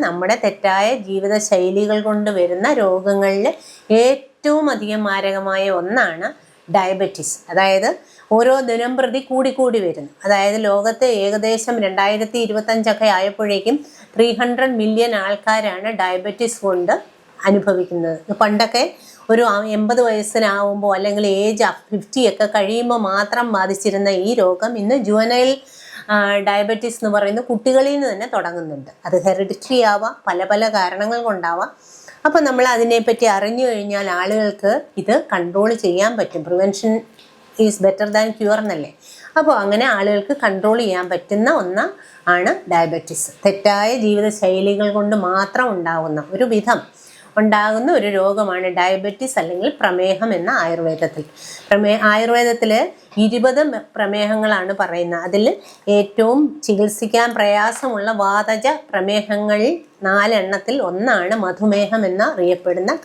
നമ്മുടെ തെറ്റായ ജീവിതശൈലികൾ കൊണ്ട് വരുന്ന രോഗങ്ങളിൽ ഏറ്റവും അധികം മാരകമായ ഒന്നാണ് ഡയബറ്റിസ്. അതായത് ഓരോ ദിനം പ്രതി കൂടിക്കൂടി വരുന്നു. അതായത് ലോകത്ത് ഏകദേശം 2025 ആയപ്പോഴേക്കും 300 മില്യൺ ആൾക്കാരാണ് ഡയബറ്റിസ് കൊണ്ട് അനുഭവിക്കുന്നത്. പണ്ടൊക്കെ ഒരു 80 വയസ്സിനാവുമ്പോൾ അല്ലെങ്കിൽ ഏജ് 50 ഒക്കെ കഴിയുമ്പോൾ മാത്രം ബാധിച്ചിരുന്ന ഈ രോഗം ഇന്ന് ജുവനൈൽ ഡയബറ്റീസ് എന്ന് പറയുന്നത് കുട്ടികളിൽ നിന്ന് തന്നെ തുടങ്ങുന്നുണ്ട്. അത് ഹെറിഡിറ്ററി ആവാം, പല പല കാരണങ്ങൾ കൊണ്ടാവാം. അപ്പോൾ നമ്മൾ അതിനെപ്പറ്റി അറിഞ്ഞു കഴിഞ്ഞാൽ ആളുകൾക്ക് ഇത് കൺട്രോൾ ചെയ്യാൻ പറ്റും. Prevention is better than cure എന്നല്ലേ. അപ്പോൾ അങ്ങനെ ആളുകൾക്ക് കൺട്രോൾ ചെയ്യാൻ പറ്റുന്ന ആണ് ഡയബറ്റീസ്. തെറ്റായ ജീവിതശൈലികൾ കൊണ്ട് മാത്രം ഉണ്ടാകുന്ന ഒരു രോഗമാണ് ഡയബറ്റീസ് അല്ലെങ്കിൽ പ്രമേഹം എന്ന ആയുർവേദത്തിൽ. ആയുർവേദത്തിൽ 20 പ്രമേഹങ്ങളാണ് പറയുന്നത്. അതിൽ ഏറ്റവും ചികിത്സിക്കാൻ പ്രയാസമുള്ള വാതജ പ്രമേഹങ്ങളിൽ 4 എണ്ണത്തിൽ ഒന്നാണ് മധുമേഹം എന്നറിയപ്പെടുന്ന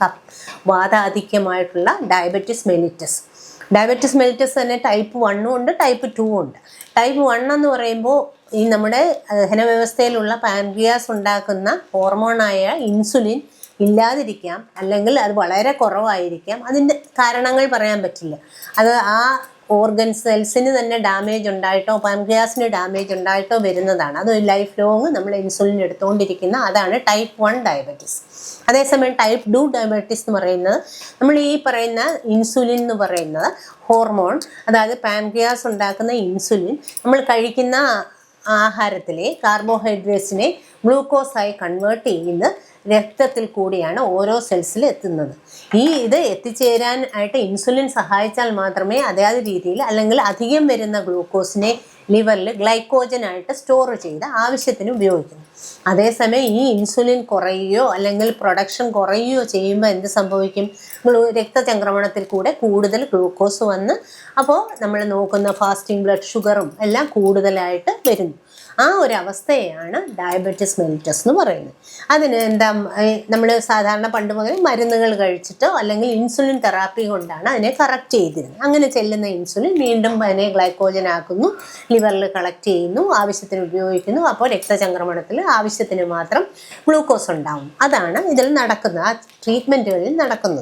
വാതാധിക്യമായിട്ടുള്ള ഡയബറ്റിസ് മെലിറ്റസ്. ഡയബറ്റിസ് മെലിറ്റസ് തന്നെ ടൈപ്പ് 1 ഉണ്ട്, ടൈപ്പ് 2 ഉണ്ട്. ടൈപ്പ് 1 എന്ന് പറയുമ്പോൾ ഈ നമ്മുടെ ദഹനവ്യവസ്ഥയിലുള്ള പാൻക്രിയാസ് ഉണ്ടാക്കുന്ന ഹോർമോണായ ഇൻസുലിൻ ഇല്ലാതിരിക്കാം, അല്ലെങ്കിൽ അത് വളരെ കുറവായിരിക്കാം. അതിൻ്റെ കാരണങ്ങൾ പറയാൻ പറ്റില്ല. അത് ആ ഓർഗൻ സെൽസിന് തന്നെ ഡാമേജ് ഉണ്ടായിട്ടോ പാൻക്രിയാസിന് ഡാമേജ് ഉണ്ടായിട്ടോ വരുന്നതാണ്. അത് ലൈഫ് ലോങ് നമ്മൾ ഇൻസുലിൻ എടുത്തുകൊണ്ടിരിക്കുന്ന അതാണ് ടൈപ്പ് 1 ഡയബറ്റീസ്. അതേസമയം ടൈപ്പ് 2 ഡയബറ്റീസ് എന്ന് പറയുന്നത് നമ്മൾ ഈ പറയുന്ന ഇൻസുലിൻ എന്ന് പറയുന്നത് ഹോർമോൺ, അതായത് പാൻക്രിയാസ് ഉണ്ടാക്കുന്ന ഇൻസുലിൻ നമ്മൾ കഴിക്കുന്ന ആഹാരത്തിലെ കാർബോഹൈഡ്രേറ്റ്സിനെ ഗ്ലൂക്കോസായി കൺവേർട്ട് ചെയ്യുന്ന രക്തത്തിൽ കൂടിയാണ് ഓരോ സെൽസിൽ എത്തുന്നത്. ഇത് എത്തിച്ചേരാനായിട്ട് ഇൻസുലിൻ സഹായിച്ചാൽ മാത്രമേ അതാത് രീതിയിൽ അല്ലെങ്കിൽ അധികം വരുന്ന ഗ്ലൂക്കോസിനെ ലിവറിൽ ഗ്ലൈക്കോജനായിട്ട് സ്റ്റോർ ചെയ്ത് ആവശ്യത്തിന് ഉപയോഗിക്കുന്നു. അതേസമയം ഈ ഇൻസുലിൻ കുറയുകയോ അല്ലെങ്കിൽ പ്രൊഡക്ഷൻ കുറയുകയോ ചെയ്യുമ്പോൾ എന്ത് സംഭവിക്കും? രക്തചംക്രമണത്തിൽ കൂടെ കൂടുതൽ ഗ്ലൂക്കോസ് വന്ന് അപ്പോൾ നമ്മൾ നോക്കുന്ന ഫാസ്റ്റിംഗ് ബ്ലഡ് ഷുഗറും എല്ലാം കൂടുതലായിട്ട് വരുന്നു. ആ ഒരു അവസ്ഥയാണ് ഡയബറ്റിസ് മെലിറ്റസ് എന്ന് പറയുന്നത്. അതിന് നമ്മൾ സാധാരണ പണ്ട് മുതൽ മരുന്നുകൾ കഴിച്ചിട്ടോ അല്ലെങ്കിൽ ഇൻസുലിൻ തെറാപ്പി കൊണ്ടാണ് അതിനെ കറക്റ്റ് ചെയ്തിരുന്നത്. അങ്ങനെ ചെല്ലുന്ന ഇൻസുലിൻ വീണ്ടും അതിനെ ഗ്ലൈക്കോജൻ ആക്കുന്നു, ലിവറിൽ കളക്ട് ചെയ്യുന്നു, ആവശ്യത്തിന് ഉപയോഗിക്കുന്നു. അപ്പോൾ രക്തചംക്രമണത്തിൽ ആവശ്യത്തിന് മാത്രം ഗ്ലൂക്കോസ് ഉണ്ടാവും. അതാണ് ഇതിൽ നടക്കുന്നത്, ആ ട്രീറ്റ്മെൻറ്റുകളിൽ നടക്കുന്നത്.